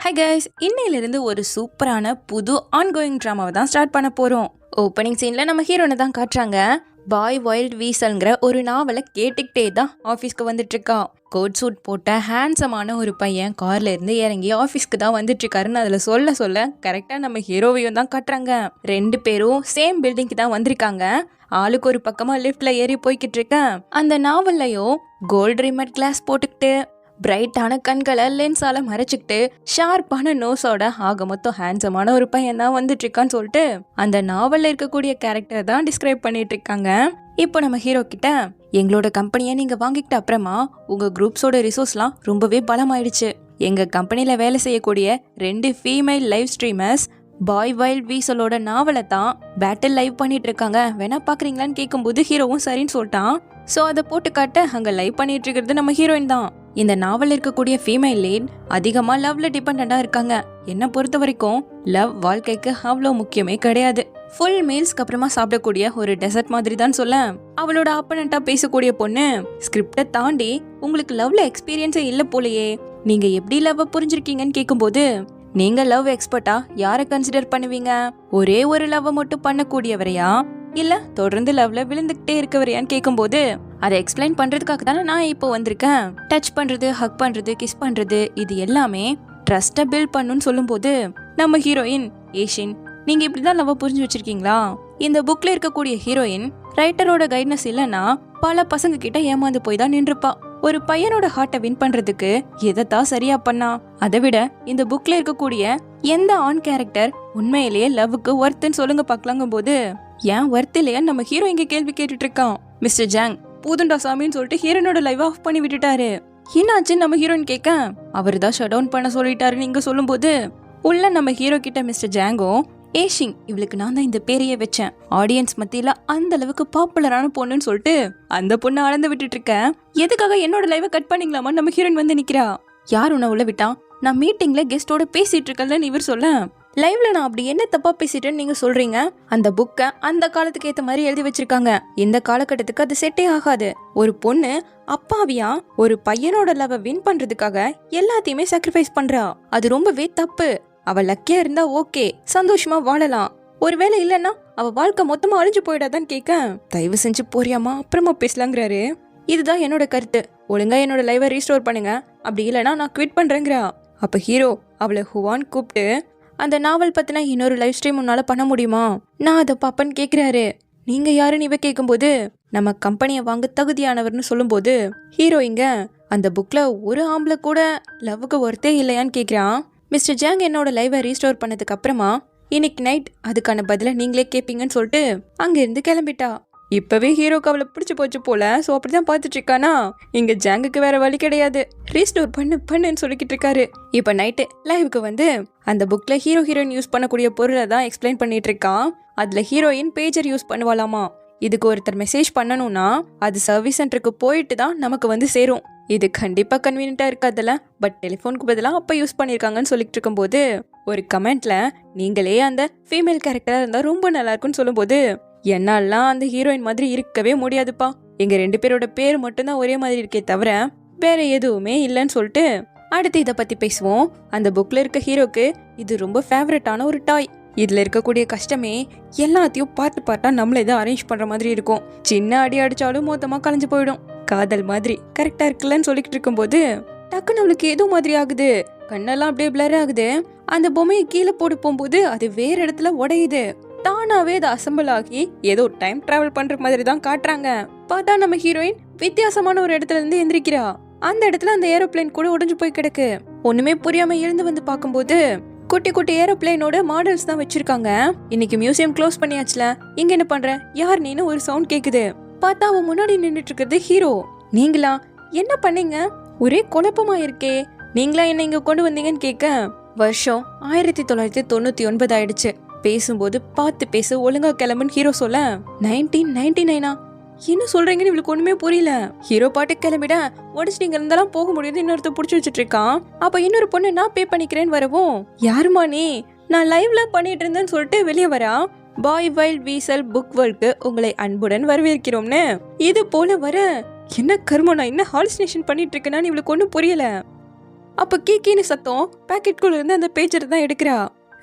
Hi guys, இன்னையிலிருந்து ஒரு சூப்பரான புது ஆன்கோயிங் ட்ராமாவை தான் ஸ்டார்ட் பண்ண போகிறோம். ஓப்பனிங் சீனில் நம்ம ஹீரோனை தான் காட்டுறாங்க. பாய் வைல்ட் வீசல்ங்கிற ஒரு நாவலை கேட்டுக்கிட்டே தான் ஆஃபீஸ்க்கு வந்துட்டுருக்கா. கோட் சூட் போட்ட ஹேண்ட்ஸமான ஒரு பையன் கார்ல இருந்து இறங்கி ஆஃபீஸ்க்கு தான் வந்துட்டுருக்காருன்னு அதில் சொல்ல கரெக்டாக நம்ம ஹீரோவையும் தான் காட்டுறாங்க. 2 பேரும் சேம் பில்டிங்க்கு தான் வந்திருக்காங்க. ஆளுக்கு ஒரு பக்கமாக லிஃப்ட்ல ஏறி போய்கிட்டு இருக்கேன். அந்த நாவல்லையும் கோல்டு ரிமட் கிளாஸ் போட்டுக்கிட்டு பிரைட்டான கண்களை லென்ஸால மறைச்சிக்கிட்டு ஷார்ப்பான நோஸோட ஆக மொத்தம் ஹேண்ட்ஸமான ஒரு பையன் தான் வந்துட்டு இருக்கான்னு சொல்லிட்டு அந்த நாவல்ல இருக்கக்கூடிய கேரக்டரை தான் டிஸ்கிரைப் பண்ணிட்டு இருக்காங்க. இப்போ நம்ம ஹீரோ கிட்ட எங்களோட கம்பெனியை நீங்க வாங்கிக்கிட்ட அப்புறமா உங்க குரூப்ஸோட ரிசோர்ஸ்லாம் ரொம்பவே பலமாயிடுச்சு. எங்க கம்பெனில வேலை செய்யக்கூடிய 2 ஃபீமேல் லைவ் ஸ்ட்ரீமர்ஸ் பாய் வைல்ட் வீசலோட நாவலை தான் பேட்டில் லைவ் பண்ணிட்டு இருக்காங்க, வேணா பாக்குறீங்களான்னு கேட்கும்போது ஹீரோவும் சரின்னு சொல்லிட்டான். ஸோ அதை போட்டு காட்ட அங்கே லைவ் பண்ணிட்டு இருக்கிறது நம்ம ஹீரோயின் தான். இந்த நாவல் இருக்கக்கூடிய ஃபீமேல் லீட் அதிகமாக லவ்ல டிபெண்டாக இருக்காங்க. என்னை பொறுத்த வரைக்கும் லவ் வாழ்க்கைக்கு அவ்வளோ முக்கியமே கிடையாது. ஃபுல் மீல்ஸ்க்கு அப்புறமா சாப்பிடக்கூடிய ஒரு டெசர்ட் மாதிரி தான் சொல்ல. அவளோட அப்பனண்டா பேசக்கூடிய பொண்ணு ஸ்கிரிப்டை தாண்டி உங்களுக்கு லவ்ல எக்ஸ்பீரியன்ஸே இல்லை போலையே, நீங்க எப்படி லவ் புரிஞ்சிருக்கீங்கன்னு கேட்கும்போது நீங்க லவ் எக்ஸ்பர்ட்டா யாரை கன்சிடர் பண்ணுவீங்க? ஒரே ஒரு லவ் மட்டும் பண்ணக்கூடியவரையா இல்ல தொடர்ந்து லவ்ல விழுந்துகிட்டே இருக்கவரையான்னு கேட்கும்போது அதை எக்ஸ்பிளைன் பண்றதுக்காக தானே நான் இப்போ வந்திருக்கேன். டச் பண்றது, ஹக் பண்றது, கிஸ் பண்றது, இது எல்லாமே ட்ரஸ்ட்டை பில்ட் பண்ணுன்னு சொல்லும்போது நம்ம ஹீரோயின் ஏஷின், நீங்க இப்படிதான் லவ் புரிஞ்சு வச்சிருக்கீங்களா? இந்த புக்ல இருக்கக்கூடிய ஹீரோயின் ரைட்டரோட கைட்னஸ் இல்லைன்னா பல பசங்க கிட்ட ஏமாந்து போய் தான் நின்றுப்பா. ஒரு பையனோட ஹார்ட்டை வின் பண்றதுக்கு எதைத்தான் சரியா பண்ணா? அதை விட இந்த புக்ல இருக்கக்கூடிய எந்த ஆன் கேரக்டர் உண்மையிலேயே லவ்வுக்கு ஒர்த்துன்னு சொல்லுங்க பாக்கலாங்கும் போது ஏன் ஒர்த் இல்லையா நம்ம ஹீரோ இங்க கேள்வி கேட்டுட்டு இருக்கான். மிஸ்டர் ஜாங் பூதுண்டா சாமின்னு சொல்லிட்டு ஹீரோனோட லைவ் ஆஃப் பண்ணி விட்டுட்டாரு. என்னாச்சுன்னு நம்ம ஹீரோயின் கேட்க அவர் தான் ஷட் டவுன் பண்ண சொல்லிட்டாருன்னு நீங்க சொல்லும் போது உள்ள நம்ம ஹீரோ கிட்ட மிஸ்டர் ஜாங்கோ ஏஷிங், இவளுக்கு நான் தான் இந்த பேரையே வச்சேன், ஆடியன்ஸ் மத்தியில அந்த அளவுக்கு பாப்புலரான பொண்ணுன்னு சொல்லிட்டு அந்த பொண்ணை அளந்து விட்டுட்டு இருக்க, எதுக்காக என்னோட லைவை கட் பண்ணிக்கலாமா நம்ம ஹீரோயின் வந்து நிக்கிறா. யார் உன்னை உள்ள விட்டான்? நான் மீட்டிங்ல கெஸ்டோட பேசிட்டு இருக்கலன்னு இவர் சொல்ல, லைவ்ல நான் அப்படி என்ன தப்பா பேசிட்டேன்னு நீங்க சொல்றீங்க? அந்த புக்கை அந்த காலத்துக்கு ஏத்த மாதிரி எழுதி வச்சிருக்காங்க, இந்த காலகட்டத்துக்கு அது செட்டே ஆகாது. ஒரு பொண்ணு அப்பாவியா ஒரு பையனோட லவ் வின் பண்றதுக்காக எல்லாத்தையுமே சாக்ரிஃபைஸ் பண்றா, அது ரொம்பவே தப்பு. அவ லக்கியா இருந்தா ஓகே, சந்தோஷமா வாழலாம். ஒருவேளை இல்லைன்னா அவ வாழ்க்கை மொத்தமா அழிஞ்சு போயிடாதான்னு கேட்க, தயவு செஞ்சு போறியாமா அப்புறமா பேசலாங்கிறாரு. இதுதான் என்னோட கருத்து, ஒழுங்கா என்னோட லைவை ரீஸ்டோர் பண்ணுங்க, அப்படி இல்லைன்னா நான் குவிட் பண்றேங்கிறா. அப்ப ஹீரோ அவளை ஹுவான் கூப்பிட்டு அந்த நாவல் பத்தின இன்னொரு லைவ் ஸ்ட்ரீம் உன்னால பண்ண முடியுமா, நான் அதை பாப்பன்னு கேக்குறாரு. நீங்க யாருன்னு இவ கேட்கும்போது நம்ம கம்பெனியை வாங்க தகுதியானவர்னு சொல்லும்போது ஹீரோ இங்க அந்த புக்ல ஒரு ஆம்பளை கூட லவ்வுக்கு ஒர்த்தே இல்லையான்னு கேக்குறான். மிஸ்டர் ஜாங் என்னோட லைவை ரீஸ்டோர் பண்ணதுக்கு அப்புறமா இன்னைக்கு நைட் அதுக்கான பதில நீங்களே கேட்பீங்கன்னு சொல்லிட்டு அங்கிருந்து கிளம்பிட்டா. இப்பவே ஹீரோக்கு அவளை பிடிச்சு போச்சு போல. ஸோ அப்படிதான் பார்த்துட்டு இருக்கானா. இங்க ஜாங்குக்கு வேற வழி கிடையாது, ரீஸ்டோர் பண்ணுன்னு சொல்லிக்கிட்டு இருக்காரு. இப்ப நைட்டு லைவுக்கு வந்து அந்த புக்ல ஹீரோயின் யூஸ் பண்ணக்கூடிய பொருளை தான் எக்ஸ்பிளைன் பண்ணிட்டு இருக்கான். அதுல ஹீரோயின் பேஜர் யூஸ் பண்ணுவாளாமா. இதுக்கு ஒருத்தர் மெசேஜ் பண்ணணும்னா அது சர்வீஸ் சென்டருக்கு போயிட்டு தான் நமக்கு வந்து சேரும். இது கண்டிப்பா கன்வீனியன்ட்டா இருக்காதுல்ல, பட் டெலிஃபோனுக்கு பதிலாக அப்ப யூஸ் பண்ணிருக்காங்கன்னு சொல்லிட்டு இருக்கும்போது ஒரு கமெண்ட்ல நீங்களே அந்த ஃபீமேல் கேரக்டரா இருந்தா ரொம்ப நல்லா இருக்கும்னு சொல்லும்போது என்னாலாம் அந்த ஹீரோயின் மாதிரி இருக்கவே முடியாதுப்பா, எங்க 2 பேரோட பேர் மட்டும்தான் ஒரே மாதிரி இருக்கே தவிர வேற எதுவுமே இல்லைன்னு சொல்லிட்டு அடுத்து இதை பத்தி பேசுவோம். அந்த புக்ல இருக்க ஹீரோக்கு இது ரொம்ப ஃபேவரட்டான ஒரு டாய். இதுல இருக்கக்கூடிய கஷ்டமே எல்லாத்தையும் பார்ட்டா நம்மள இதை அரேஞ்ச் பண்ற மாதிரி இருக்கும். சின்ன அடி அடிச்சாலும் மொத்தமா கலைஞ்சு போயிடும். காதல் மாதிரி கரெக்டா இருக்குல்லன்னு சொல்லிக்கிட்டு இருக்கும்போது டக்குன்னு அவளுக்கு ஏதோ மாதிரி ஆகுது, கண்ணெல்லாம் அப்படியே பிளர் ஆகுது. அந்த பொம்மையை கீழே போட்டு போகும்போது அது வேற இடத்துல உடையுது. தானாவே அதை அசம்பிள் ஆகி ஏதோ டைம் டிராவல் பண்ற மாதிரி தான் காட்டுறாங்க. பார்த்தா நம்ம ஹீரோயின் வித்தியாசமான ஒரு இடத்துல இருந்து எந்திரிக்கிறா. அந்த இடத்துல அந்த ஏரோப்ளேன் கூட உடைஞ்சு போய் கிடக்கு. ஒண்ணுமே புரியாம எழுந்து வந்து பார்க்கும்போது குட்டி குட்டி ஏரோப்ளேனோட மாடல்ஸ் தான் வச்சிருக்காங்க. இன்னைக்கு மியூசியம் க்ளோஸ் பண்ணியாச்சுல, இங்க என்ன பண்ற, யார் நீன்னு ஒரு சவுண்ட் கேக்குது. பார்த்தா அவன் முன்னாடி நின்றுட்டு இருக்கிறது ஹீரோ. நீங்களா என்ன பண்ணீங்க, ஒரே குழப்பமா இருக்கே, நீங்களா என்ன இங்க கொண்டு வந்தீங்கன்னு கேட்க வருஷம் 1999 ஆயிடுச்சு. பேசும்போது பார்த்து பேச, ஒழுங்கா கிளம்புன்னு ஹீரோ சொல்ல 1999 என்ன சொல்றீங்கன்னு இவளுக்கு ஒண்ணுமே புரியல. ஹீரோ பாட்டு கிளம்பிட உடச்சு நீங்க இருந்தாலும் போக முடியாது, இன்னொருத்த புடிச்சு வச்சுட்டு இருக்கான். அப்ப இன்னொரு பொண்ணு நான் பே பண்ணிக்கிறேன்னு வரவும் யாருமா நீ, நான் லைவ்ல பண்ணிட்டு இருந்தேன்னு சொல்லிட்டு வெளியே வரா. பாய் வைல்ட் வீசல் புக் வேர்ல்டுக்கு உங்களை அன்புடன் வரவேற்கிறோம்னு இது போல வர என்ன கர்மம், நான் என்ன ஹாலுசினேஷன் பண்ணிட்டு இருக்கேன்னு இவளுக்கு ஒன்றும் புரியல. அப்ப கீக்கின்னு சத்தம் பாக்கெட்குள்ள இருந்து அந்த பேஜரை தான் எடுக்கிறா.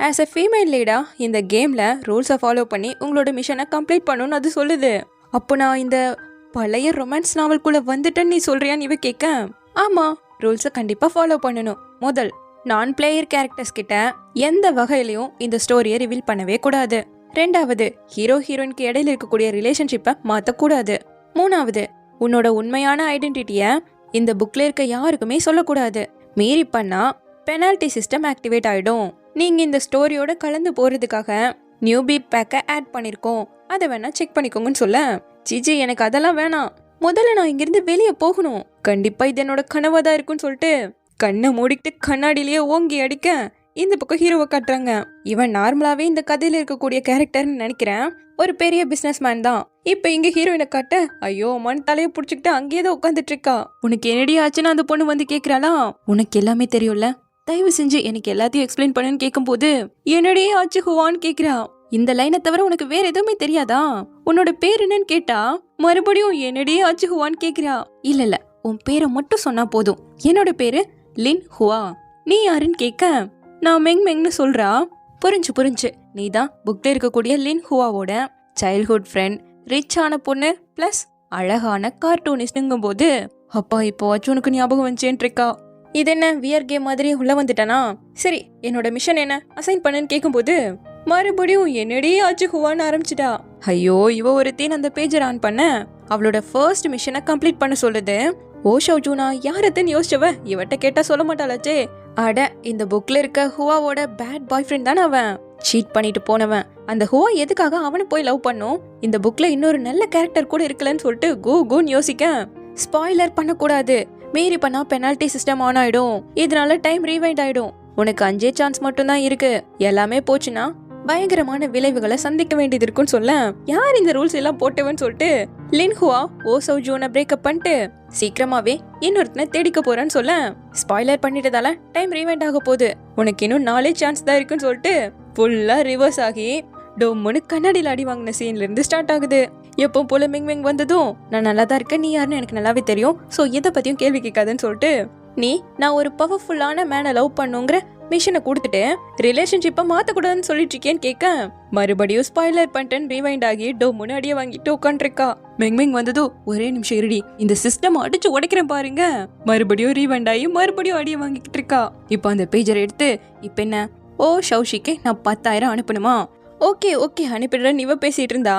ஆஸ் அ ஃபீமேல் லீடா இந்த கேம்ல ரூல்ஸை ஃபாலோ பண்ணி உங்களோட மிஷனை கம்ப்ளீட் பண்ணணும்னு அது சொல்லுது. அப்போ நான் இந்த பழைய ரொமான்ஸ் நாவல்குள்ள வந்துட்டேன்னு நீ சொல்றியான்னு இவ கேட்க, ஆமா ரூல்ஸை கண்டிப்பா ஃபாலோ பண்ணணும். முதல், நான் பிளேயர் கேரக்டர்ஸ் கிட்ட எந்த வகையிலையும் இந்த ஸ்டோரியை ரிவீல் பண்ணவே கூடாது. ரெண்டாவது, ஹீரோ ஹீரோயினுக்கு இடையில இருக்கக்கூடிய ரிலேஷன்ஷிப்பை மாற்றக்கூடாது. மூணாவது, உன்னோட உண்மையான ஐடென்டிட்டியை இந்த புக்ல இருக்க யாருக்குமே சொல்லக்கூடாது. மீறி பண்ணா பெனால்டி சிஸ்டம் ஆக்டிவேட் ஆயிடும். நீங்க இந்த ஸ்டோரியோட கலந்து போறதுக்காக நியூ பீட் பேக்கை ஆட் பண்ணிருக்கோம், அதை வேணா செக் பண்ணிக்கோங்கன்னு சொல்ல, ஜிஜி எனக்கு அதெல்லாம் வேணாம், முதல்ல நான் இங்கிருந்து வெளியே போகணும், கண்டிப்பா இது என்னோட கனவா தான் இருக்குன்னு சொல்லிட்டு கண்ணை மூடிக்கிட்டு கண்ணாடியிலேயே ஓங்கி அடிக்க இந்த பக்கம் ஹீரோவை காட்டுறாங்க. இவன் நார்மலாவே இந்த கதையில இருக்கக்கூடிய கேரக்டர்னு நினைக்கிறேன், ஒரு பெரிய பிசினஸ் மேன் தான். இப்ப இங்க ஹீரோயினை காட்ட ஐயோ மண் தலையை புடிச்சுக்கிட்டு அங்கேயே தான் உட்காந்துட்டு இருக்கா. உனக்கு என்னடி ஆச்சுன்னு அந்த பொண்ணு வந்து கேக்குறாளா, உனக்கு எல்லாமே தெரியும்ல, தயவு செஞ்சு எனக்கு எல்லாத்தையும் எக்ஸ்பிளைன் பண்ணுன்னு கேட்கும் போது என்னடியே ஆச்சு ஹுவான்னு கேக்குறா. இந்த லைனை தவிர உனக்கு வேற எதுவுமே தெரியாதா, உன்னோட பேர் என்னன்னு கேட்டா மறுபடியும் என்னடியே ஆச்சு ஹுவான்னு கேக்குறா. இல்ல உன் பேரை மட்டும் சொன்னா போதும், என்னோட பேரு லின் ஹுவா, நீ யாருன்னு கேட்க நான் மெங் மெங்னு சொல்றா. புரிஞ்சு நீ தான் புக்ல இருக்கக்கூடிய லின் ஹுவாவோட சைல்ட்ஹுட் ஃப்ரெண்ட், ரிச் ஆன பொண்ணு பிளஸ் அழகான கார்ட்டூனிஸ்ட்ங்கும் போது அப்பா இப்போ உனக்கு ஞாபகம் வந்துச்சேன்னு இருக்கா. இது என்ன வியர் கேம் மாதிரி உள்ள வந்துட்டானா, சரி என்னோட மிஷன் என்ன அசைன் பண்ணுன்னு கேட்கும்போது மறுபடியும் என்னடி ஆச்சு ஹுவான்னு ஆரம்பிச்சிட்டா. ஐயோ இவ ஒருத்தேன் அந்த பேஜர் ஆன் பண்ண அவளோட ஃபர்ஸ்ட் மிஷனை கம்ப்ளீட் பண்ண சொல்லுது. ஓ ஷவுஜூனா யாரத்துன்னு யோசிச்சவ இவட்ட கேட்டா சொல்ல மாட்டாளாச்சே. அட இந்த புக்ல இருக்க ஹுவாவோட பேட் பாய் ஃப்ரெண்ட் தானே அவன், சீட் பண்ணிட்டு போனவன். அந்த ஹுவா எதுக்காக அவனை போய் லவ் பண்ணும், இந்த புக்ல இன்னொரு நல்ல கேரக்டர் கூட இருக்கலன்னு சொல்லிட்டு கூன்னு யோசிக்க, ஸ்பாய்லர் பண்ணக்கூடாது, மீறி பண்ணா பெனால்டி சிஸ்டம் ஆன் ஆயிடும், இதனால டைம் ரீவைண்ட் ஆயிடும், உனக்கு 5 சான்ஸ் மட்டும் தான் இருக்கு, எல்லாமே போச்சுன்னா பயங்கரமான விளைவுகளை சந்திக்க வேண்டியது இருக்குன்னு சொல்ல, யார் இந்த ரூல்ஸ் எல்லாம் போட்டவன்னு சொல்லிட்டு லின் ஹுவா ஓ சௌஜூனை பிரேக்கப் பண்ணிட்டு சீக்கிரமாவே இன்னொருத்தனை தேடிக்க போறான்னு சொல்ல, ஸ்பாய்லர் பண்ணிட்டதால டைம் ரீவைண்ட் ஆக போகுது, உனக்கு இன்னும் 4 சான்ஸ் தான் இருக்குன்னு சொல்லிட்டு ஃபுல்லா ரிவர்ஸ் ஆகி டொம்முன்னு கண்ணாடியில் அடி வாங்கின சீன்ல இருந்து ஸ்டார்ட் ஆகுது. எப்போ போல மெங் மெங் வந்ததும் நான் நல்லா தான் இருக்கேன், நீ யாருன்னு எனக்கு நல்லாவே தெரியும், ஸோ எதை பத்தியும் கேள்வி கேட்காதுன்னு சொல்லிட்டு நீ நான் ஒரு பவர்ஃபுல்லான மேனை லவ் பண்ணுங்கிற மிஷனை கொடுத்துட்டு ரிலேஷன்ஷிப்பை மாற்றக்கூடாதுன்னு சொல்லிட்டு இருக்கேன்னு கேட்க மறுபடியும் ஸ்பாய்லர் பண்ணிட்டேன்னு ரீவைண்ட் ஆகி டொம்முன்னு அடியை வாங்கிட்டு உட்காந்துருக்கா. மெங் மெங் வந்ததும் ஒரே நிமிஷம் இருடி, இந்த சிஸ்டம் அடிச்சு உடைக்கிறேன் பாருங்க, மறுபடியும் ரீவைண்ட் ஆகி மறுபடியும் அடியை வாங்கிக்கிட்டு இருக்கா. இப்போ அந்த பேஜரை எடுத்து இப்போ என்ன, ஓ ஷவுஷிக்கு நான் 10,000 அனுப்பணுமா, ஓகே அனுப்பிடுறேன் இவ பேசிட்டு இருந்தா,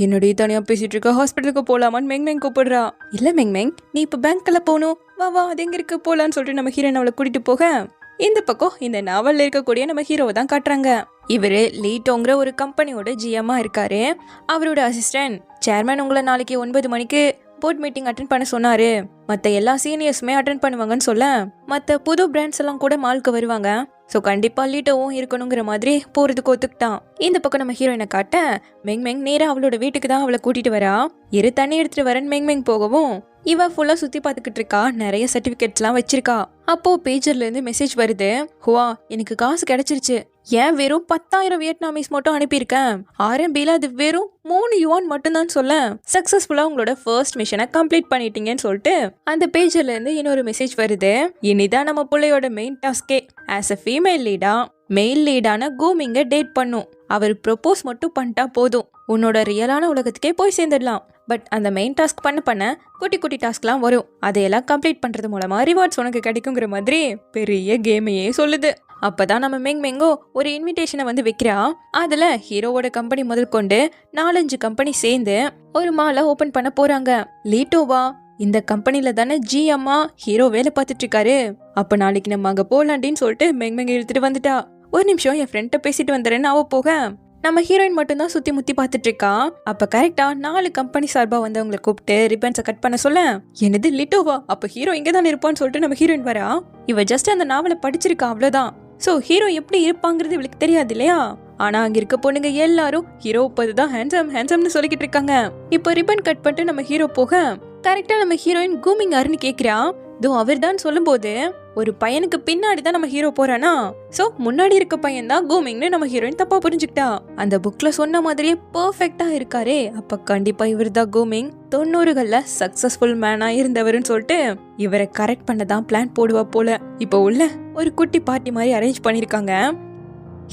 என்னுடைய தனியா பேசிட்டு இருக்க, ஹாஸ்பிட்டலுக்கு போலாமான்னு மெங் மெங் கூப்பிடுறா. இல்ல மெங் மெங் நீ இப்ப பேங்க்ல போகணும், வா அது எங்க இருக்கு போலான்னு சொல்லிட்டு நம்ம ஹீரோயின் அவளை கூட்டிட்டு போக இந்த பக்கம் இந்த நாவல்ல இருக்கக்கூடிய நம்ம ஹீரோவை தான் காட்டுறாங்க. இவரு லீட்டோங்கிற ஒரு கம்பெனியோட ஜிஎம்மா இருக்காரு. அவரோட அசிஸ்டன்ட் சேர்மேன் உங்களை நாளைக்கு 9 மணிக்கு போர்ட் மீட்டிங் அட்டென்ட் பண்ண சொன்னாரு, மற்ற எல்லா சீனியர்ஸுமே அட்டென்ட் பண்ணுவாங்கன்னு சொல்ல மற்ற புது பிராண்ட்ஸ் எல்லாம் கூட மாலுக்கு வருவாங்க, ஸோ கண்டிப்பா லீட்டோவும் இருக்கணுங்கிற மாதிரி போறதுக்கு ஒத்துக்கிட்டான். இந்த பக்கம் நம்ம ஹீரோயினை காட்ட மெங் மெங் நேரா அவளோட வீட்டுக்கு தான் அவளை கூட்டிட்டு வரா. தண்ணி எடுத்துட்டு வரேன்னு மெங் மெங் போகவும் இவ ஃபுல்லா சுத்தி பார்த்துக்கிட்டு இருக்கா, நிறைய சர்டிபிகேட்ஸ்லாம் வச்சிருக்கா. அப்போ பேஜர்ல இருந்து மெசேஜ் வருது, ஹுவா எனக்கு காசு கிடைச்சிருச்சு, ஏன் வெறும் 10,000 வியட்நாமீஸ் மட்டும் அனுப்பியிருக்கேன், RMBல அது வெறும் 3 யுவான் மட்டும்தான் சொல்ல, சக்சஸ்ஃபுல்லா உங்களோட ஃபர்ஸ்ட் மிஷனை கம்ப்ளீட் பண்ணிட்டீங்கன்னு சொல்லிட்டு அந்த பேஜர்ல இருந்து இன்னொரு மெசேஜ் வருது. இனிதான் நம்ம பிள்ளையோட மெயின் டாஸ்கே, ஆஸ் அ ஃபீமேல் லீடா மெயில் லீடான கூமிங்க டேட் பண்ணும், அவர் ப்ரொபோஸ் மட்டும் பண்ணிட்டா போதும், உன்னோட ரியலான உலகத்துக்கே போய் சேர்ந்துடலாம். பட் அந்த மெயின் டாஸ்க் பண்ண குட்டி டாஸ்க்லாம் வரும், அதையெல்லாம் கம்ப்ளீட் பண்றது மூலமா ரிவார்ட்ஸ் உனக்கு கிடைக்குங்கிற மாதிரி பெரிய கேமையே சொல்லுது. அப்பதான் நம்ம மெங் மெங்கோ ஒரு இன்விடேஷனை வந்து வைக்கிறா. அதுல ஹீரோவோட கம்பெனி முதல் கொண்டு 4-5 கம்பெனி சேர்ந்து ஒரு மாலை ஓபன் பண்ண போறாங்க. லீட்டோவா இந்த கம்பெனில தானே ஜிஎம்மா ஹீரோ வேலை பார்த்துட்டு இருக்காரு, அப்ப நாளைக்கு நம்ம அங்க போலாண்டின்னு சொல்லிட்டு மெங் மெங் இழுத்துட்டு வந்துட்டா. ஒரு நிமிஷம் என் ஃப்ரெண்ட்ட பேசிட்டு வந்துடுறேன்னு அவ போக நம்ம ஹீரோயின் மட்டும்தான் சுத்தி முத்தி பார்த்துட்டு இருக்கா. அப்ப கரெக்டா 4 கம்பெனி சார்பா வந்து அவங்களை கூப்பிட்டு ரிப்பன்ஸை கட் பண்ண சொல்ல, என்னது லிட்டோவா, அப்ப ஹீரோ இங்க தானே இருப்பான்னு சொல்லிட்டு நம்ம ஹீரோயின் வரா. இவ ஜஸ்ட் அந்த நாவலை படிச்சிருக்கா அவ்வளவுதான், சோ ஹீரோ எப்படி இருப்பாங்கிறது இவளுக்கு தெரியாது இல்லையா. ஆனா அங்க இருக்க பொண்ணுங்க எல்லாரும் ஹீரோ பதுதான் ஹேண்ட்ஸம்னு சொல்லிக்கிட்டு இருக்காங்க. இப்போ ரிப்பன் கட் பண்ணிட்டு நம்ம ஹீரோ போக கரெக்டா நம்ம ஹீரோயின் கூமிங் யாருன்னு கேக்குறா. அவர் தான் சொல்லும் போது ஒரு பையனுக்கு பின்னாடி தான் நம்ம ஹீரோ போறானா, சோ முன்னாடி இருக்க பையன் தான் கூமிங்னு நம்ம ஹீரோயின் தப்பா புரிஞ்சுக்கிட்டா. அந்த புக்ல சொன்ன மாதிரியே பெர்ஃபெக்ட்டா இருக்காரே, அப்ப கண்டிப்பா இவர் தான் கூமிங். 90கள்ல சக்சஸ்ஃபுல் மேனா இருந்தவர்னு சொல்லிட்டு இவரை கரெக்ட் பண்ணதான் பிளான் போடுவா போல. இப்போ உள்ள ஒரு குட்டி பார்ட்டி மாதிரி அரேஞ்ச் பண்ணிருக்காங்க.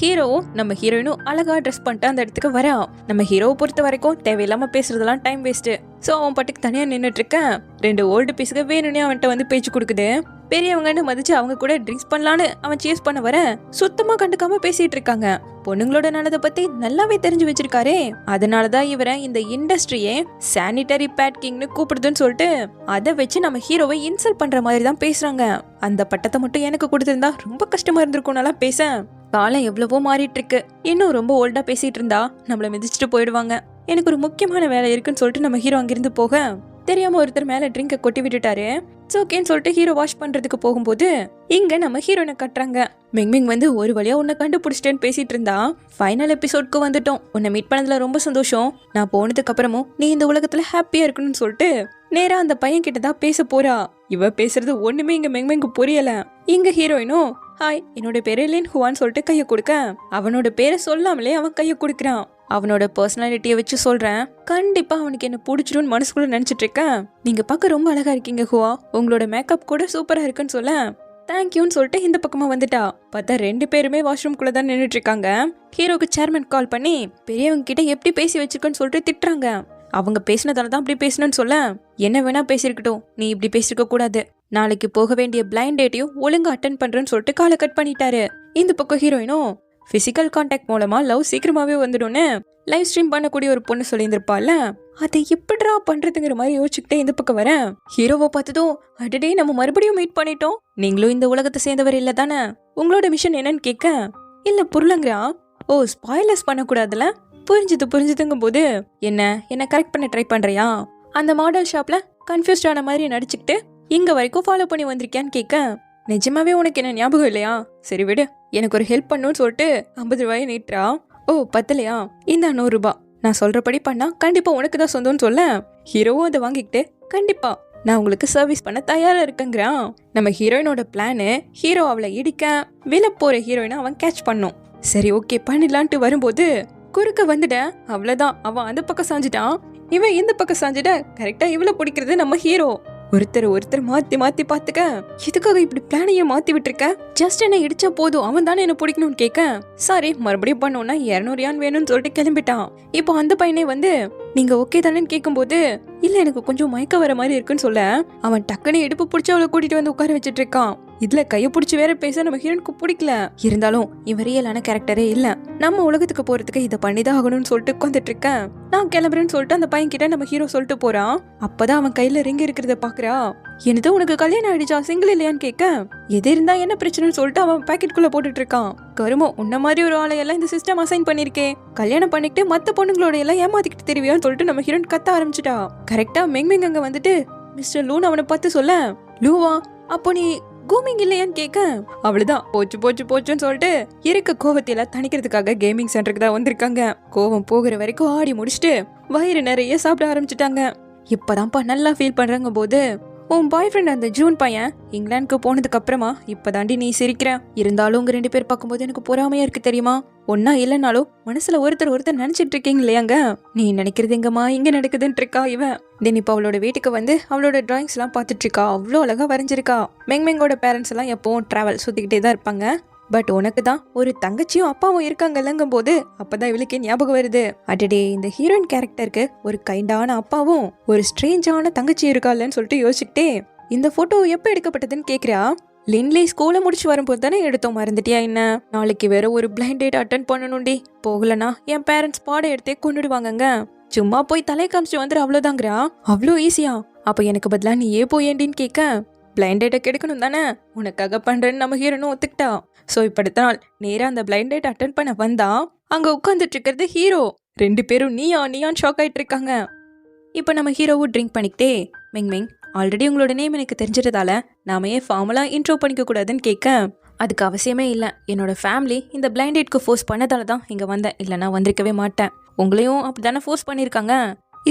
ஹீரோவும் நம்ம ஹீரோயினும் அழகா ட்ரெஸ் பண்ணிட்டு அந்த இடத்துக்கு வரா. நம்ம ஹீரோவை பொறுத்த வரைக்கும் தேவையில்லாம பேசுறதெல்லாம் டைம் வேஸ்ட். சோ அவன் பாட்டுக்கு தனியா நின்னுட்டு இருக்கேன். 2 ஓல்டு பீஸுக்கு வேணும்னே அவன்கிட்ட வந்து பேச்சு கொடுக்குது. பெரியவங்கன்னு மதிச்சு அவங்க கூட ட்ரிங்க்ஸ் பண்ணலான்னு அவன் சேஸ் பண்ண வர சுத்தமா கண்டுக்காம பேசிட்டு இருக்காங்க. பொண்ணுங்களோட நல்லதை பத்தி நல்லாவே தெரிஞ்சு வச்சிருக்காரே, அதனாலதான் இவரை இந்த இண்டஸ்ட்ரியே சானிட்டரி பேட் கிங்னு கூப்பிடுதுன்னு சொல்லிட்டு அதை வச்சு நம்ம ஹீரோவை இன்சல்ட் பண்ற மாதிரி தான் பேசுறாங்க. அந்த பட்டத்தை மட்டும் எனக்கு கொடுத்திருந்தா ரொம்ப கஷ்டமா இருந்திருக்கும். நல்லா பேச காலம் எவ்வளவோ மாறிட்டு இருக்கு. இன்னும் ரொம்ப ஓல்டா பேசிட்டு இருந்தா நம்மள மிதிச்சுட்டு போயிடுவாங்க. எனக்கு ஒரு முக்கியமான வேலை இருக்குன்னு சொல்லிட்டு நம்ம ஹீரோ அங்கிருந்து போக தெரியாம ஒருத்தர் மேல ட்ரிங்க கொட்டி விட்டுட்டாரு. ஓகேன்னு சொல்லிட்டு ஹீரோ வாஷ் பண்றதுக்கு போகும்போது இங்க நம்ம ஹீரோனை கட்டுறாங்க. மிங்மிங் வந்து ஒரு வழியா உன்னை கண்டுபிடிச்சிட்டேன்னு பேசிட்டு இருந்தா. ஃபைனல் எபிசோட்க்கு வந்துட்டோம். உன்னை மீட் பண்ணதுல ரொம்ப சந்தோஷம். நான் போனதுக்கு அப்புறமும் நீ இந்த உலகத்துல ஹாப்பியா இருக்கணும்னு சொல்லிட்டு நேரா அந்த பையன் கிட்டதான் பேச போறா. இவ பேசுறது ஒண்ணுமே இங்க மிங்மிங்கு புரியல. இங்க ஹீரோயினும் ஹாய் என்னோட பேரு லின் ஹுவான்னு சொல்லிட்டு கைய கொடுக்க அவனோட பேரை சொல்லாமலே அவன் கைய கொடுக்கறான். அவனோட பர்சனாலிட்டியை வச்சு சொல்றேன், கண்டிப்பா அவனுக்கு என்ன பிடிச்சிரும்னு மனசுக்குள்ள நினைச்சிட்டு இருக்கேன். நீங்க பார்க்க ரொம்ப அழகா இருக்கீங்க ஹுவா, உங்களோட மேக்கப் கூட சூப்பரா இருக்குன்னு சொல்ல தேங்க்யூன்னு சொல்லிட்டு இந்த பக்கமா வந்துட்டா. பார்த்தா 2 பேருமே வாஷ்ரூம்குள்ள தான் நின்றுட்டு இருக்காங்க. ஹீரோக்கு சேர்மன் கால் பண்ணி பெரியவங்க கிட்ட எப்படி பேசி வச்சிருக்கன்னு சொல்லிட்டு திட்டுறாங்க. அவங்க பேசினதால தான் அப்படி பேசணும்னு சொல்ல என்ன வேணா பேசிருக்கட்டும், நீ இப்படி பேசிருக்க கூடாது. நாளைக்கு போக வேண்டிய பிளைண்ட் டேட்டையும் ஒழுங்கா அட்டென்ட் பண்றேன்னு சொல்லிட்டு காலை கட் பண்ணிட்டாரு. இந்த பக்கம் ஹீரோயினும் பிசிக்கல் கான்டாக்ட் மூலமா லவ் சீக்கிரமாவே வந்துடும்னு லைவ் ஸ்ட்ரீம் பண்ணக்கூடிய ஒரு பொண்ணு சொல்லியிருந்திருப்பால, அதை எப்படிடா பண்றதுங்கிற மாதிரி யோசிச்சுக்கிட்டே இந்த பக்கம் வரேன். ஹீரோவை பார்த்ததும் அடடே நம்ம மறுபடியும் மீட் பண்ணிட்டோம், நீங்களும் இந்த உலகத்தை சேர்ந்தவர் இல்ல தானே, உங்களோட மிஷன் என்னன்னு கேட்க இல்ல புரியலங்கிறா. ஓ ஸ்பாய்லர்ஸ் பண்ணக்கூடாதுல, புரிஞ்சுதுங்கும் போது என்ன கரெக்ட் பண்ண ட்ரை பண்றியா, அந்த மாடல் ஷாப்ல கன்ஃபியூஸ்ட் ஆன மாதிரி நடிச்சுக்கிட்டு இங்க வரைக்கும் ஃபாலோ பண்ணி வந்திருக்கியான்னு கேட்க நிஜமாவே உனக்கு என்ன ஞாபகம் இல்லையா, சரி விடு எனக்கு ஒரு ஹெல்ப் பண்ணுன்னு சொல்லிட்டு 50 ரூபாயை நீட்டுறா. ஓ பத்தலையா, இந்த 100 ரூபாய் நான் சொல்றபடி பண்ணா கண்டிப்பா உனக்கு தான் சொந்தம்னு சொல்ல ஹீரோவும் அதை வாங்கிக்கிட்டு கண்டிப்பா நான் உங்களுக்கு சர்வீஸ் பண்ண தயாரா இருக்குங்கிறான். நம்ம ஹீரோயினோட பிளானு ஹீரோ அவளை இடிக்க விழ போற ஹீரோயினை அவன் கேட்ச் பண்ணும். சரி ஓகே பண்ணிடலான்ட்டு வரும்போது குறுக்க வந்துட, அவ்வளவுதான் அவன் அந்த பக்கம் சாஞ்சிட்டான், இவன் இந்த பக்கம் சாஞ்சிட கரெக்டா இவளை பிடிக்கிறது நம்ம ஹீரோ. ஒருத்தர் மாத்தி பாத்துக்க, இதுக்காக இப்படி பிளானையே மாத்தி விட்டுருக்க, ஜஸ்ட் என்ன இடிச்சா போதும் அவன் தானே என்ன பிடிக்கணும்னு கேட்க சாரி மறுபடியும் பண்ணோம்னா 200 யான் வேணும்னு சொல்லிட்டு கிளம்பிட்டான். இப்போ அந்த பையனே வந்து நீங்க ஓகே தானேன்னு கேட்கும்போது இல்ல எனக்கு கொஞ்சம் மயக்க வர மாதிரி இருக்குன்னு சொல்ல அவன் டக்குன்னு இடுப்பு பிடிச்சி அவளை கூட்டிட்டு வந்து உட்கார வச்சிட்டு இருக்கான். இதுல கைய பிடிச்சி வேற பேச நம்ம ஹீரோனுக்கு பிடிக்கல. இருந்தாலும் இவன் ரியலான கேரக்டரே இல்ல, நம்ம உலகத்துக்கு போறதுக்கு இதை பண்ணிதான் ஆகணும்னு சொல்லிட்டு உட்காந்துட்டு இருக்கேன். நான் கிளம்புறேன்னு சொல்லிட்டு அந்த பையன் கிட்ட நம்ம ஹீரோ சொல்லிட்டு போறான். அப்பதான் அவன் கையில ரிங் இருக்கிறத பாக்குறா. என்னது உனக்கு கல்யாணம் ஆயிடுச்சா, சிங்கிள் இல்லையான்னு கேட்க எது இருந்தா என்ன பிரச்சனைன்னு சொல்லிட்டு அவன் பாக்கெட்டுக்குள்ள போட்டுட்டு இருக்கான். கருமோ உன்ன மாதிரி ஒரு ஆளையெல்லாம் இந்த சிஸ்டம் அசைன் பண்ணிருக்கேன், கல்யாணம் பண்ணிட்டு மத்த பொண்ணுங்களோட எல்லாம் ஏமாத்திக்கிட்டு தெரிவியான்னு சொல்லிட்டு நம்ம ஹீரோன் கத்த ஆரம்பிச்சிட்டா. கரெக்டா மெங்மெங் அங்க வந்துட்டு மிஸ்டர் லூன் அவனை பார்த்து சொல்ல லூவா அப்போ நீ கூமிங் இல்லையான்னு கேட்க அவ்வளவுதான் போச்சுன்னு சொல்லிட்டு இருக்க கோவத்தையில தணிக்கிறதுக்காக கேமிங் சென்டருக்கு தான் வந்திருக்காங்க. கோவம் போகிற வரைக்கும் ஆடி முடிச்சுட்டு வயிறு நிறைய சாப்பிட ஆரம்பிச்சுட்டாங்க. இப்பதான்ப்பா நல்லா ஃபீல் பண்றாங்க போது உன் பாய் ஃப்ரெண்ட் அந்த ஜூன் பையன் இங்கிலாந்துக்கு போனதுக்கு அப்புறமா இப்பதாண்டி நீ சிரிக்கிற. இருந்தாலும் உங்க 2 பேர் பார்க்கும்போது எனக்கு பொறாமையா இருக்கு தெரியுமா, ஒன்னா இல்லைனாலும் மனசுல ஒருத்தர் நினைச்சிட்டு இருக்கீங்க இல்லையாங்க, நீ நினைக்கிறது எங்கம்மா இங்க நடக்குதுன்னு இருக்கா இவன். தென் இப்ப அவளோட வீட்டுக்கு வந்து அவளோட டிராயிங்ஸ் எல்லாம் பாத்துட்டு இருக்கா, அவ்வளோ அழகா வரைஞ்சிருக்கா. மெங்மெங்கோட பேரண்ட்ஸ் எல்லாம் எப்பவும் டிராவல் சுத்திக்கிட்டே தான் இருப்பாங்க. பட் உனக்கு தான் ஒரு தங்கச்சியும் அப்பாவும் இருக்காங்கல்லங்கும் போது அப்பதான் இவளுக்கு ஞாபகம் வருது, அடடே இந்த ஹீரோயின் கேரக்டருக்கு ஒரு கைண்டான அப்பாவும் ஒரு ஸ்ட்ரேஞ்சான தங்கச்சி இருக்காள்னு சொல்லிட்டு யோசிச்சுக்கிட்டே இந்த போட்டோ எப்ப எடுக்கப்பட்டதுன்னு கேக்குறா. லின்லி ஸ்கூலை முடிச்சு வரும்போது தானே எடுத்தோம், மறந்துட்டியா என்ன, நாளைக்கு வேற ஒரு பிளைண்ட் டேட் அட்டென்ட் பண்ணணும்டி, போகலனா என் பேரண்ட்ஸ் பாடம் எடுத்தே கொண்டுடுவாங்கங்க, சும்மா போய் தலை காமிச்சு வந்துரு அவ்வளவுதாங்கிறா. அவ்வளோ ஈஸியா, அப்ப எனக்கு பதிலா நீ ஏன் போயேண்டின்னு கேட்க பிளைண்ட் டேட்டை கெடுக்கணும் தானே உனக்காக பண்றேன்னு நம்ம ஹீரோனும் ஒத்துக்கிட்டா. சோ இப்படித்த நாள் நேரா அந்த பிளைண்ட் டேட் அட்டென்ட் பண்ண வந்தா அங்க உட்காந்துட்டு இருக்கிறது ஹீரோ. 2 பேரும் நீயான்னு ஷாக் ஆயிட்டு இருக்காங்க. இப்போ நம்ம ஹீரோவும் ட்ரிங்க் பண்ணிக்கிட்டே மெங் ஆல்ரெடி உங்களோட நேம் எனக்கு தெரிஞ்சிட்டதால நாம ஏன் ஃபார்மலா இன்ட்ரோ பண்ணிக்க கூடாதுன்னு கேட்க அதுக்கு அவசியமே இல்லை, என்னோட ஃபேமிலி இந்த பிளைண்ட் டேட்க்கு ஃபோர்ஸ் பண்ணதால தான் இங்க வந்தேன், இல்லைனா வந்திருக்கவே மாட்டேன். உங்களையும் அப்படித்தானே ஃபோர்ஸ் பண்ணியிருக்காங்க,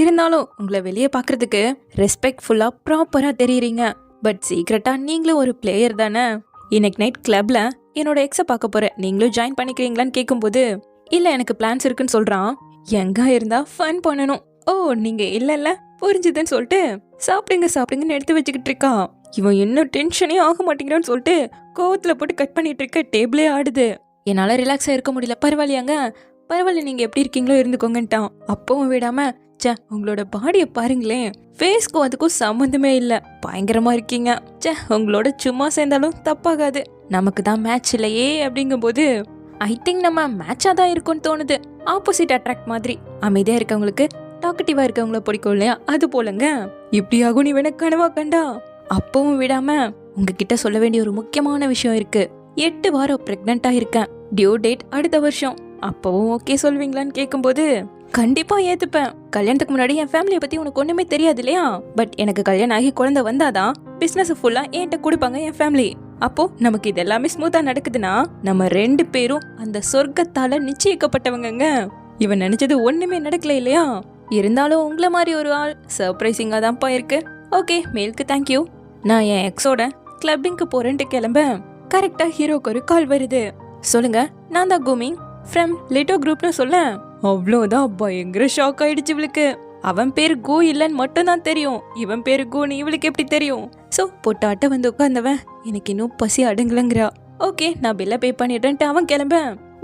இருந்தாலும் உங்களை வெளியே பார்க்கறதுக்கு ரெஸ்பெக்ட்ஃபுல்லா ப்ராப்பரா தெரியுறீங்க, பட் சீக்ரெட்டா நீங்களும் ஒரு பிளேயர் தானே, இன்னைக்கு நைட் கிளப்ல என்னோட எக்ஸை பார்க்க போறேன், நீங்களும் ஜாயின் பண்ணிக்கிறீங்களான்னு கேட்கும்போது இல்ல எனக்கு பிளான்ஸ் இருக்குன்னு சொல்றான். எங்க இருந்தா ஃபன் பண்ணணும். ஓ நீங்க இல்ல புரிஞ்சுதுன்னு சொல்லிட்டு சாப்பிடுங்கன்னு எடுத்து வச்சுக்கிட்டு இருக்கான். இவன் இன்னும் டென்ஷனே ஆக மாட்டேங்கிறான்னு சொல்லிட்டு கோவத்துல போட்டு கட் பண்ணிட்டு இருக்க டேபிளே ஆடுது. என்னால ரிலாக்ஸா இருக்க முடியல, பரவாயில்லையாங்க, பரவாயில்ல நீங்க எப்படி இருக்கீங்களோ இருந்துக்கோங்கன்ட்டான். அப்பவும் விடாம சே உங்களோட பாடியை பாருங்களேன், ஃபேஸ்க்கும் அதுக்கும் சம்மந்தமே இல்ல, பயங்கரமா இருக்கீங்க, சே உங்களோட சும்மா சேர்ந்தாலும் தப்பாகாது, நமக்கு தான் மேட்ச் இல்லையே அப்படிங்கும்போது ஐ திங்க் நம்ம மேட்சா தான் இருக்கும்னு தோணுது. ஆப்போசிட் அட்ராக்ட் மாதிரி அமைதியா இருக்கவங்களுக்கு டாக்கட்டிவா இருக்கவங்கள பிடிக்கும் இல்லையா, அது போலங்க. இப்படியாகும் நீ வேணா கனவா கண்டா. அப்பவும் விடாம உங்ககிட்ட சொல்ல வேண்டிய ஒரு முக்கியமான விஷயம் இருக்கு. 8 வாரம் பிரெக்னெண்டா இருக்கேன், டியூ டேட் அடுத்த வருஷம். அப்பவும் ஓகே சொல்வீங்களான்னு கேட்கும்போது கண்டிப்பா ஏத்துப்பேன். கல்யாணத்துக்கு முன்னாடி என் ஃபேமிலியை பத்தி உனக்கு ஒண்ணுமே தெரியாது இல்லையா, பட் எனக்கு கல்யாணம் ஆகி குழந்தை வந்தாதான் பிசினஸ் ஃபுல்லா என்கிட்ட கொடுப்பாங்க என் ஃபேமிலி. அப்போ நமக்கு இது எல்லாமே ஸ்மூத்தா நடக்குதுன்னா நம்ம 2 பேரும் அந்த சொர்க்கத்தால நிச்சயிக்கப்பட்டவங்க. இவன் நினைச்சது ஒண்ணுமே நடக்கல இல்லையா. இருந்தாலும் உங்களை மாதிரி ஒரு ஆள் சர்ப்ரைசிங்கா தான்ப்பா இருக்கு. ஓகே மெயிலுக்கு தேங்க்யூ. நான் என் எக்ஸோட கிளப்பிங்க்கு போறேன்ட்டு கிளம்ப கரெக்டா ஹீரோக்கு ஒரு கால் வருது. சொல்லுங்க, நான் தான் கூமிங் ஃப்ரம் லிட்டோ குரூப்னு சொல்ல. அவ்வளோதான், பயங்கர ஷாக் ஆயிடுச்சு இவளுக்கு. அவன் பேரு கோ இல்லன்னு மட்டும் தான் தெரியும், இவன் பேரு கோன்னு இவளுக்கு எப்படி தெரியும்? சோ பொட்டாட்ட வந்து உட்கார்ந்தவன் எனக்கு இன்னும் பசி அடங்கலங்கிறா. ஓகே நான் பில்ல பே பண்ணிடுறேன்ட்டு அவன் கிளம்ப.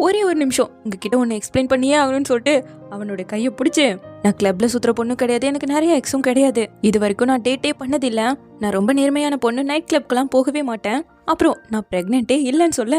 ஒரே ஒரு நிமிஷம் உங்ககிட்ட ஒன்னு எக்ஸ்பிளைன் பண்ணியே ஆகணும்னு சொல்லிட்டு அவனோட கையை பிடிச்சு, நான் கிளப்ல சுத்துற பொண்ணு கிடையாது, எனக்கு நிறைய எக்ஸும் கிடையாது, இது வரைக்கும் நான் டேட்டே பண்ணதில்ல, நான் ரொம்ப நேர்மையான பொண்ணு, நைட் கிளப்க்கெல்லாம் போகவே மாட்டேன், அப்புறம் நான் பிரெக்னென்ட்டே இல்லைன்னு சொல்ல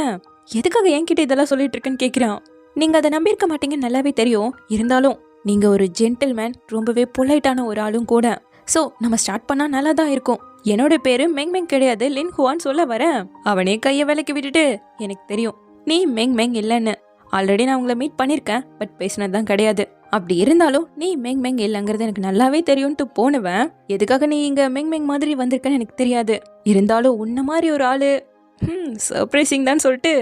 எதுக்காக என்கிட்ட இதெல்லாம் சொல்லிட்டு இருக்கேன்னு கேட்கிறான். நீங்க அதை நம்பியிருக்க மாட்டீங்கன்னு நல்லாவே தெரியும், இருந்தாலும் நீங்க ஒரு ஜென்டில்மேன், ரொம்பவே பொலைட்டான ஒரு ஆளும் கூட. சோ நம்ம ஸ்டார்ட் பண்ணா நல்லா தான் இருக்கும். என்னோட பேரு மெங் மெங் கிடையாது, லின் ஹுவான்னு சொல்ல வர அவனே கையை விலக்கி விட்டுட்டு, எனக்கு தெரியும் நீ மெங் மெங் இல்லைன்னு, ஆல்ரெடி நான் உங்களை மீட் பண்ணிருக்கேன், பட் பேசினதுதான் கிடையாது, அப்படி இருந்தாலும் நீ மெங் மெங் இல்லைங்கிறது எனக்கு நல்லாவே தெரியும்ட்டு போனவன், எதுக்காக நீ இங்க மெங் மெங் மாதிரி வந்திருக்கன்னு எனக்கு தெரியாது, இருந்தாலும் உன்ன மாதிரி ஒரு ஆளு சர்ப்ரைசிங் தான் சொல்லிட்டு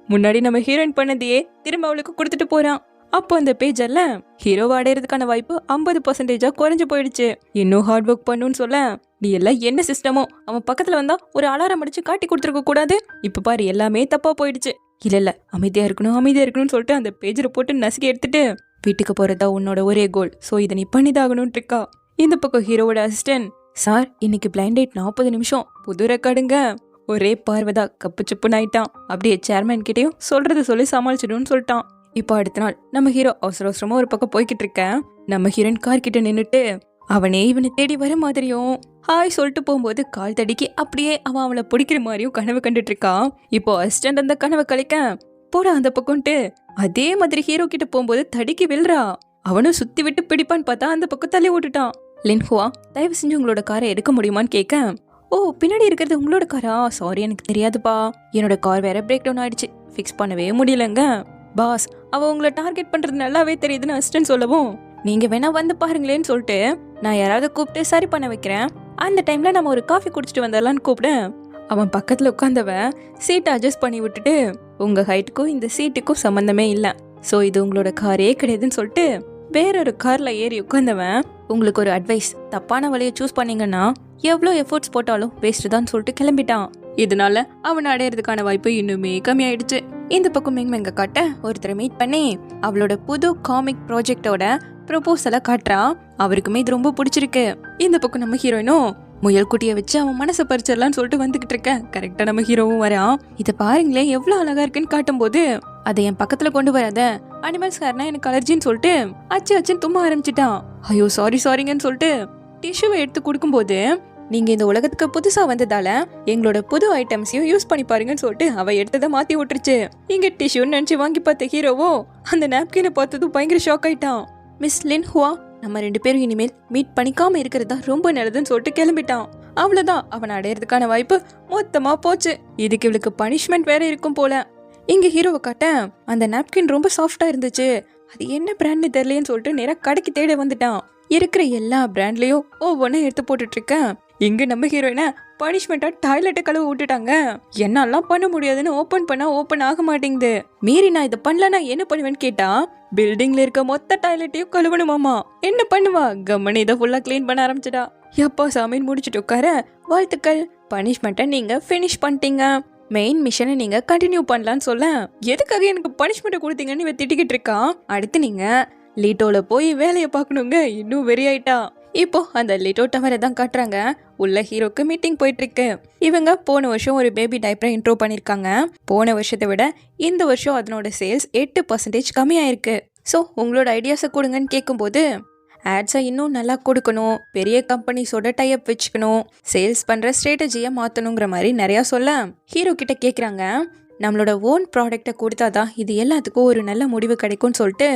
முன்னாடி நம்ம ஹீரோயின் பண்ணதையே திரும்ப அவளுக்கு கொடுத்துட்டு போறான். அப்போ அந்த பேஜ் எல்லாம் ஹீரோவை அடையிறதுக்கான வாய்ப்பு 50% குறைஞ்சு போயிடுச்சு. இன்னும் ஹார்ட் ஒர்க் பண்ணுன்னு சொல்ல, நீ எல்லாம் என்ன சிஸ்டமோ, அவன் பக்கத்துல வந்தா ஒரு அலாரம் அடிச்சு காட்டி கொடுத்துருக்க கூடாது, இப்ப பாரு எல்லாமே தப்பா போயிடுச்சு, இல்ல அமைதியா இருக்கணும்னு சொல்லிட்டு அந்த பேஜரை போட்டு நசுக்கி எடுத்துட்டு வீட்டுக்கு போறதா உன்னோட ஒரே கோல், சோ இதை நீ பண்ணிதாகணும்னு இருக்கா. இந்த பக்கம் ஹீரோவோட அசிஸ்டன்ட், சார் இன்னைக்கு பிளைண்ட் டேட் 40 நிமிஷம், புது ரெக்கார்டுங்க, ஒரே பார்வைதா கப்பு சுப்புன்னு ஆயிட்டான். அப்படியே சேர்மேன் கிட்டேயும் சொல்றத சொல்லி சமாளிச்சிடும்னு சொல்லிட்டான். இப்போ அடுத்த நாள் நம்ம ஹீரோ அவசரமா ஒரு பக்கம் போய்கிட்டு இருக்கேன். நம்ம ஹீரோயின் கார் கிட்ட நின்னுட்டு அவனே இவனை தேடி வர மாதிரியும் ஹாய் சொல்லிட்டு போகும்போது கால் தடிக்கி அப்படியே அவன் அவளை பிடிக்கிற மாதிரியும் கனவு கண்டுட்டு இருக்கான். இப்போ அசிஸ்டன்ட் அந்த கனவை கழிக்க போட அந்த பக்கம்ட்டு அதே மாதிரி ஹீரோ கிட்ட போகும்போது தடிக்கி விழுறா. அவனும் சுத்தி விட்டு பிடிப்பான்னு பார்த்தா அந்த பக்கம் தள்ளி விட்டுட்டான். லின்ஹுவா தயவு செஞ்சு உங்களோட காரை எடுக்க முடியுமான்னு கேட்க, ஓ பின்னாடி இருக்கிறது உங்களோட காரா, சாரி எனக்கு தெரியாதுப்பா, என்னோட கார் வேற பிரேக் டவுன் ஆயிடுச்சு, ஃபிக்ஸ் பண்ணவே முடியலங்க பாஸ், அவ உங்களை டார்கெட் பண்றது நல்லாவே தெரியுதுன்னு அசிஸ்டன்ட் சொல்லவும், நீங்க வேணா வந்து பாருங்களேன்னு சொல்லிட்டு நான் யாராவது கூப்பிட்டு சரி பண்ண வைக்கிறேன், அந்த டைம்ல நம்ம ஒரு காஃபி குடிச்சிட்டு வந்தரலான்னு கூப்பிட அவன் பக்கத்துல உட்காந்தவன் சீட்டை அட்ஜஸ்ட் பண்ணி விட்டுட்டு, உங்க ஹைட்டுக்கும் இந்த சீட்டுக்கும் சம்பந்தமே இல்ல, சோ இது உங்களோட காரே கிடையாதுன்னு சொல்லிட்டு வேறொரு கார்ல ஏறி உட்காந்தவன், உங்களுக்கு ஒரு அட்வைஸ், தப்பான வழியை சூஸ் பண்ணீங்கன்னா எவ்வளோ எஃபோர்ட்ஸ் போட்டாலும் வேஸ்ட் தான் சொல்லிட்டு கிளம்பிட்டான். இதனால அவனை அடையிறதுக்கான வாய்ப்பு இன்னுமே கம்மியாயிடுச்சு. இந்த பக்கம் மெங்க காட்ட ஒருத்தரை மீட் பண்ணி அவளோட புது காமிக் ப்ராஜெக்டோட ப்ரொபோசலை காட்டுறா. அவருக்குமே இது ரொம்ப பிடிச்சிருக்கு. இந்த பக்கம் நம்ம ஹீரோயினும் முயல் குட்டியை வச்சு அவன் மனசை பறிச்சிடலான்னு சொல்லிட்டு வந்துகிட்டு இருக்க. கரெக்டா நம்ம ஹீரோவும் வரான். இதை பாருங்களேன் எவ்வளவு அழகா இருக்குன்னு காட்டும் போது, அதை என் பக்கத்துல கொண்டு வராத, அனிமல்ஸ் காரனா எனக்கு அலர்ஜின்னு சொல்லிட்டு அச்சுன்னு தும்ப ஆரம்பிச்சிட்டான். ஐயோ சாரிங்கன்னு சொல்லிட்டு டிஷ்யூவை எடுத்து கொடுக்கும்போது, நீங்க இந்த உலகத்துக்கு புதுசா வந்ததால எங்களோட புது ஐட்டம்ஸையும் யூஸ் பண்ணி பாருங்கன்னு சொல்லிட்டு அவ எடுத்ததை மாத்தி விட்டுருச்சு. இங்க டிஷ்யூன்னு நினைச்சு வாங்கி பார்த்த ஹீரோவோ அந்த நாப்கினை பார்த்ததும் பயங்கர ஷாக் ஆயிட்டான். மிஸ் லின் ஹுவா, நம்ம 2 பேரும் இனிமேல் மீட் பண்ணிக்காம இருக்கிறதா ரொம்ப நல்லதுன்னு சொல்லிட்டு கிளம்பிட்டான். அவ்வளவுதான், அவனை அடையிறதுக்கான வாய்ப்பு மொத்தமா போச்சு. இதுக்கு இவளுக்கு பனிஷ்மெண்ட் வேற இருக்கும் போல. இங்க ஹீரோவை காட்ட அந்த நாப்கின் ரொம்ப சாஃப்டா இருந்துச்சு, அது என்ன பிராண்ட்னு தெரியலன்னு சொல்லிட்டு நேரா கடைக்கு தேட வந்துட்டான். இருக்கிற எல்லா பிராண்ட்லயும் ஒவ்வொன்னும் எடுத்து போட்டுட்டு இருக்கேன். இங்க நம்ம ஹீரோயினை பனிஷ்மெண்டா டாய்லெட்டை கழுவ விட்டுட்டாங்க. என்னெல்லாம் பண்ண முடியாதுன்னு ஓபன் பண்ணா ஓபன் ஆக மாட்டேங்குது. மீறி நான் இதை பண்ணலன்னா என்ன பண்ணுவேன்னு கேட்டா, பில்டிங்ல இருக்க மொத்த டாய்லெட்டையும் கழுவணுமாமா. என்ன பண்ணுவா, கம்மனு இதை ஃபுல்லா கிளீன் பண்ண ஆரம்பிச்சிட்டா. எப்பா சாமின்னு முடிச்சுட்டு உட்கார, வாழ்த்துக்கள் பனிஷ்மெண்ட்டை நீங்க ஃபினிஷ் பண்ணிட்டீங்க, மெயின் மிஷனை நீங்க கண்டினியூ பண்ணலான்னு சொல்ல, எதுக்காக எனக்கு பனிஷ்மெண்ட்டை கொடுத்தீங்கன்னு இவ திட்டிக்கிட்டு இருக்கா. அடுத்து நீங்க லிட்டோல போய் வேலையை பார்க்கணுங்க. இன்னும் வெறி ஆயிட்டா. இப்போ அந்த லிட்டோ டவரை தான் காட்டுறாங்க. உள்ள ஹீரோக்கு மீட்டிங் போயிட்டு இருக்கு. இவங்க போன வருஷம் ஒரு பேபி டைப்பரை இன்ட்ரோ பண்ணிருக்காங்க. போன வருஷத்தை விட இந்த வருஷம் அதனோட சேல்ஸ் 8% கம்மியாயிருக்கு. ஸோ உங்களோட ஐடியாஸை கொடுங்கன்னு கேட்கும்போது, ஆட்ஸை இன்னும் நல்லா கொடுக்கணும், பெரிய கம்பெனிஸோட டைப் வச்சுக்கணும், சேல்ஸ் பண்ணுற ஸ்ட்ராட்டஜியை மாற்றணுங்கிற மாதிரி நிறையா சொல்ல ஹீரோ கிட்ட கேட்குறாங்க. நம்மளோட ஓன் ப்ராடக்டை கொடுத்தாதான் இது எல்லாத்துக்கும் ஒரு நல்ல முடிவு கிடைக்கும்னு சொல்லிட்டு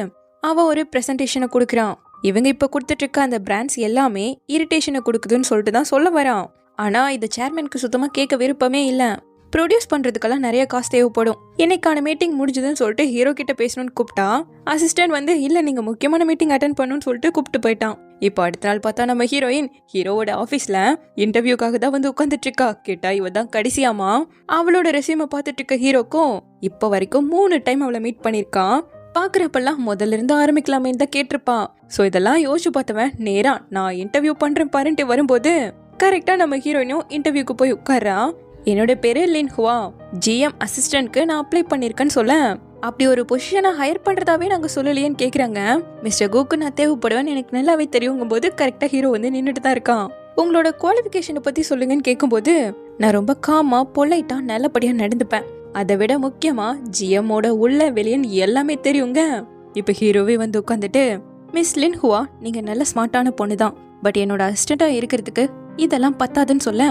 அவன் ஒரு ப்ரெசன்டேஷனை கொடுக்குறான். இவங்க இப்போ கொடுத்துட்டு இருக்க அந்த பிராண்ட்ஸ் எல்லாமே இரிட்டேஷனை கொடுக்குதுன்னு சொல்லிட்டு தான் சொல்ல வரான். ஆனால் இது சேர்மனுக்கு சுத்தமாக கேட்க விருப்பமே இல்லை. ப்ரொடியூஸ் பண்ணுறதுக்கெல்லாம் நிறைய காசு தேவைப்படும். என்னைக்கான மீட்டிங் முடிஞ்சதுன்னு சொல்லிட்டு ஹீரோ கிட்ட பேசணும்னு கூப்பிட்டா அசிஸ்டன்ட் வந்து இல்லை நீங்கள் முக்கியமான மீட்டிங் அட்டன் பண்ணணும்னு சொல்லிட்டு கூப்பிட்டு போயிட்டான். இப்போ அடுத்த நாள் பார்த்தா நம்ம ஹீரோயின் ஹீரோவோட ஆஃபீஸில் இன்டர்வியூக்காக தான் வந்து உட்காந்துட்டு இருக்கா. கேட்டா இவ தான் கடைசியாமா. அவளோட ரெஸ்யூமை பார்த்துட்டு இருக்க ஹீரோக்கும் இப்போ வரைக்கும் 3 டைம் அவளை மீட் பண்ணியிருக்கான். பார்க்குறப்பெல்லாம் முதல்ல இருந்து ஆரம்பிக்கலாமேன்னு தான் கேட்டிருப்பான். ஸோ இதெல்லாம் யோசிச்சு பார்த்தவன் நேரா நான் இன்டர்வியூ பண்ணுறேன் பாருன்ட்டு வரும்போது கரெக்டாக நம்ம ஹீரோயினும் இன்டர்வியூக்கு போய் உட்கார்றா. என்னோட பேரு லின் ஹுவா, GM அசிஸ்டன்ட்க்கு நான் அப்ளை பண்ணியிருக்கேன்னு சொல்ல, அப்படி ஒரு பொசிஷனை ஹையர் பண்ணுறதாவே நாங்கள் சொல்லலையேன்னு கேட்குறாங்க. மிஸ்டர் கோக்கு நான் தேவைப்படுவேன்னு எனக்கு நல்லாவே தெரியுங்கும் போது கரெக்டாக ஹீரோ வந்து நின்றுட்டு தான் இருக்கான். உங்களோட குவாலிஃபிகேஷனை பற்றி சொல்லுங்கன்னு கேட்கும்போது, நான் ரொம்ப காமா பொலைட்டாக நல்லபடியாக நடந்துப்பேன், அதை விட முக்கியமா GMோட உள்ள வெளியன்னு எல்லாமே தெரியுங்க. இப்போ ஹீரோவே வந்து உட்காந்துட்டு, மிஸ் லின் ஹுவா நீங்க நல்ல ஸ்மார்ட்டான பொண்ணு தான், பட் என்னோட அசிஸ்டண்டா இருக்கிறதுக்கு இதெல்லாம் பத்தாதுன்னு சொல்ல,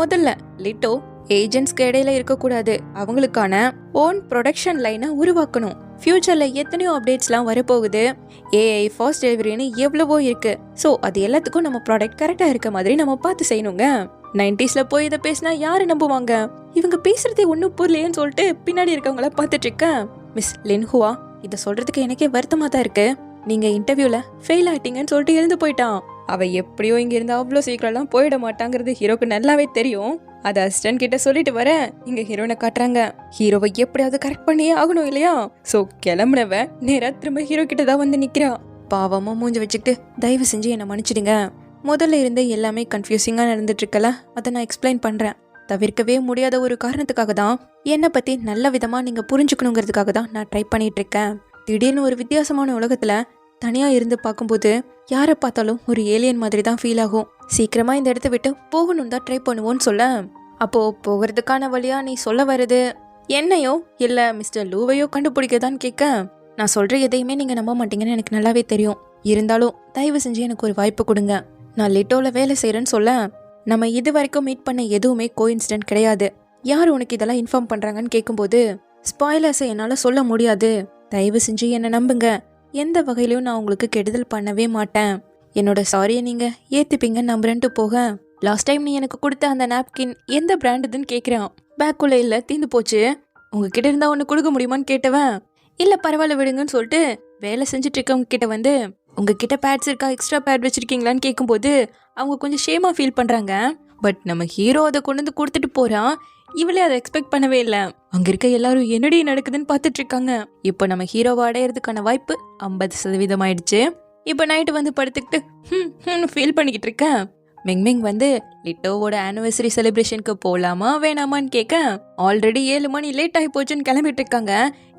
முதல்ல லிட்டோ ஏஜென்ட்ஸ்க்கு இடையில இருக்கக்கூடாது, அவங்களுக்கான ஓன் ப்ரொடக்ஷன் லைனை உருவாக்கணும். ஃபியூச்சர்ல எத்தனையோ அப்டேட்ஸ்லாம் வரப்போகுது, AI ஃபாஸ்ட் டெலிவரின்னு எவ்வளவோ இருக்கு. ஸோ அது எல்லாத்துக்கும் நம்ம ப்ராடக்ட் கரெக்டாக இருக்க மாதிரி நம்ம பார்த்து செய்யணுங்க. 90sல போய் இதை பேசினா யாரு நம்புவாங்க, இவங்க பேசுறதே ஒன்றும் புரியலையேன்னு சொல்லிட்டு பின்னாடி இருக்கவங்கள பார்த்துட்டு இருக்கேன். மிஸ் லின்ஹுவா இதை சொல்றதுக்கு எனக்கே வருத்தமா தான் இருக்கு, நீங்க இன்டர்வியூல ஃபெயில் ஆயிட்டீங்கன்னு சொல்லிட்டு எழுந்து போயிட்டான். அவ எப்படியோ இங்க இருந்து அவ்வளோ சீக்கிரம்லாம் போயிட மாட்டாங்கிறது ஹீரோக்கு நல்லாவே தெரியும். அது அசிஸ்டன்ட் கிட்ட சொல்லிட்டு வர இங்க ஹீரோனை காட்டுறாங்க. ஹீரோவை எப்படியாவது கரெக்ட் பண்ணியே ஆகணும் இல்லையா. ஸோ கிளம்புனவ நேரா திரும்ப ஹீரோ கிட்ட தான் வந்து நிக்கிறா. பாவமா மூஞ்சி வச்சுக்கிட்டு தயவு செஞ்சு என்னை மன்னிச்சிடுங்க, முதல்ல இருந்து எல்லாமே கன்ஃபியூசிங்கா நடந்துட்டு இருக்கல, அதை நான் எக்ஸ்பிளைன் பண்றேன். தவிர்க்கவே முடியாத ஒரு காரணத்துக்காக தான், என்னை பத்தி நல்ல விதமா நீங்க புரிஞ்சுக்கணுங்கிறதுக்காக தான் நான் ட்ரை பண்ணிட்டு இருக்கேன். திடீர்னு ஒரு வித்தியாசமான உலகத்துல தனியா இருந்து பார்க்கும்போது யாரை பார்த்தாலும் ஒரு ஏலியன் மாதிரி தான் ஃபீல் ஆகும். சீக்கிரமா இந்த இடத்த விட்டு போகணும் தான் ட்ரை பண்ணுவோன்னு சொல்ல, அப்போ போகிறதுக்கான வழியா நீ சொல்ல வருது என்னையோ இல்ல மிஸ்டர் லூவையோ கண்டுபிடிக்கதான்னு கேட்க, நான் சொல்ற எதையுமே நீங்க நம்ப மாட்டீங்கன்னு எனக்கு நல்லாவே தெரியும், இருந்தாலும் தயவு செஞ்சு எனக்கு ஒரு வாய்ப்பு கொடுங்க. நான் லிட்டோல வேலை செய்யறேன்னு சொல்ல, நம்ம இது வரைக்கும் மீட் பண்ண எதுவுமே கோஇன்சிடென்ட் கிடையாது, யார் உனக்கு இதெல்லாம் இன்ஃபார்ம் பண்றாங்கன்னு கேட்கும்போது, ஸ்பாய்லர்ஸை என்னால சொல்ல முடியாது, தயவு செஞ்சு என்னை நம்புங்க, எந்த வகையிலையும் நான் உங்களுக்கு கெடுதல் பண்ணவே மாட்டேன், என்னோட சாரியை நீங்க ஏத்துப்பீங்கன்னு நம்புறேன்ட்டு போக, லாஸ்ட் டைம் நீ எனக்கு கொடுத்த அந்த நாப்கின் எந்த பிராண்டுதுன்னு கேட்குறான். பேக்குள்ள இல்லை தீந்து போச்சு, உங்ககிட்ட இருந்தா ஒன்று கொடுக்க முடியுமான்னு கேட்டவன், இல்லை பரவாயில்ல விடுங்கன்னு சொல்லிட்டு வேலை செஞ்சுட்டு இருக்கவங்க கிட்ட வந்து, உங்ககிட்ட பேட்ஸ் இருக்கா, எக்ஸ்ட்ரா பேட் வச்சிருக்கீங்களான்னு கேட்கும்போது அவங்க கொஞ்சம் ஷேமா ஃபீல் பண்றாங்க. பட் நம்ம ஹீரோ அதை கொண்டு வந்து கொடுத்துட்டு போறான். இவளே அதை எக்ஸ்பெக்ட் பண்ணவே இல்லை. அங்க இருக்க எல்லாரும் என்னடி நடக்குதுன்னு பார்த்துட்டு இருக்காங்க. இப்போ நம்ம ஹீரோவை அடையிறதுக்கான வாய்ப்பு 50% ஆயிடுச்சு. இப்போ நைட்டு வந்து படுத்துக்கிட்டு ஃபீல் பண்ணிக்கிட்டு இருக்கேன். மெங்மெங் வந்து லிட்டோவோட ஆனிவர்சரி செலிப்ரேஷனுக்கு போகலாமா வேணாமான்னு கேட்க, ஆல்ரெடி 7 மணி லேட் ஆகி போச்சுன்னு கிளம்பிட்டு இருக்காங்க.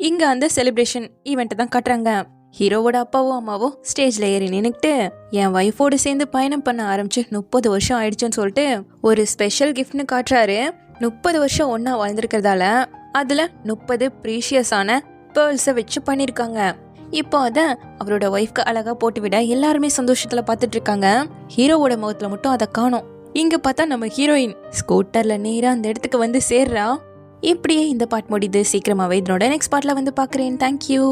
இங்க அந்த செலிப்ரேஷன் ஈவெண்ட்டை தான் காட்டுறாங்க. ஹீரோவோட அப்பாவும் அம்மாவும் ஸ்டேஜ்ல ஏறி நின்னுக்கிட்டு, என் ஒய்ஃபோடு சேர்ந்து பயணம் பண்ண ஆரம்பிச்சு 30 வருஷம் ஆயிடுச்சுன்னு சொல்லிட்டு ஒரு ஸ்பெஷல் கிஃப்ட்னு காட்டுறாரு. 30 வருஷம் ஒன்னா வாழ்ந்திருக்கிறதால அதுல 30 ப்ரீஷியஸான பேர்ல்ஸை வச்சு பண்ணிருக்காங்க. இப்போ அதை அவரோட ஒய்ஃப்க்கு அழகா போட்டு விட எல்லாருமே சந்தோஷத்துல பார்த்துட்டு இருக்காங்க. ஹீரோவோட முகத்துல மட்டும் அதை காணோம். இங்க பார்த்தா நம்ம ஹீரோயின் ஸ்கூட்டர்ல நேரா அந்த இடத்துக்கு வந்து சேர்றா. இப்படியே இந்த பார்ட் முடியுது. சீக்கிரமாவே இதனோட நெக்ஸ்ட் பார்ட்ல வந்து பாக்குறேன். தேங்க்யூ.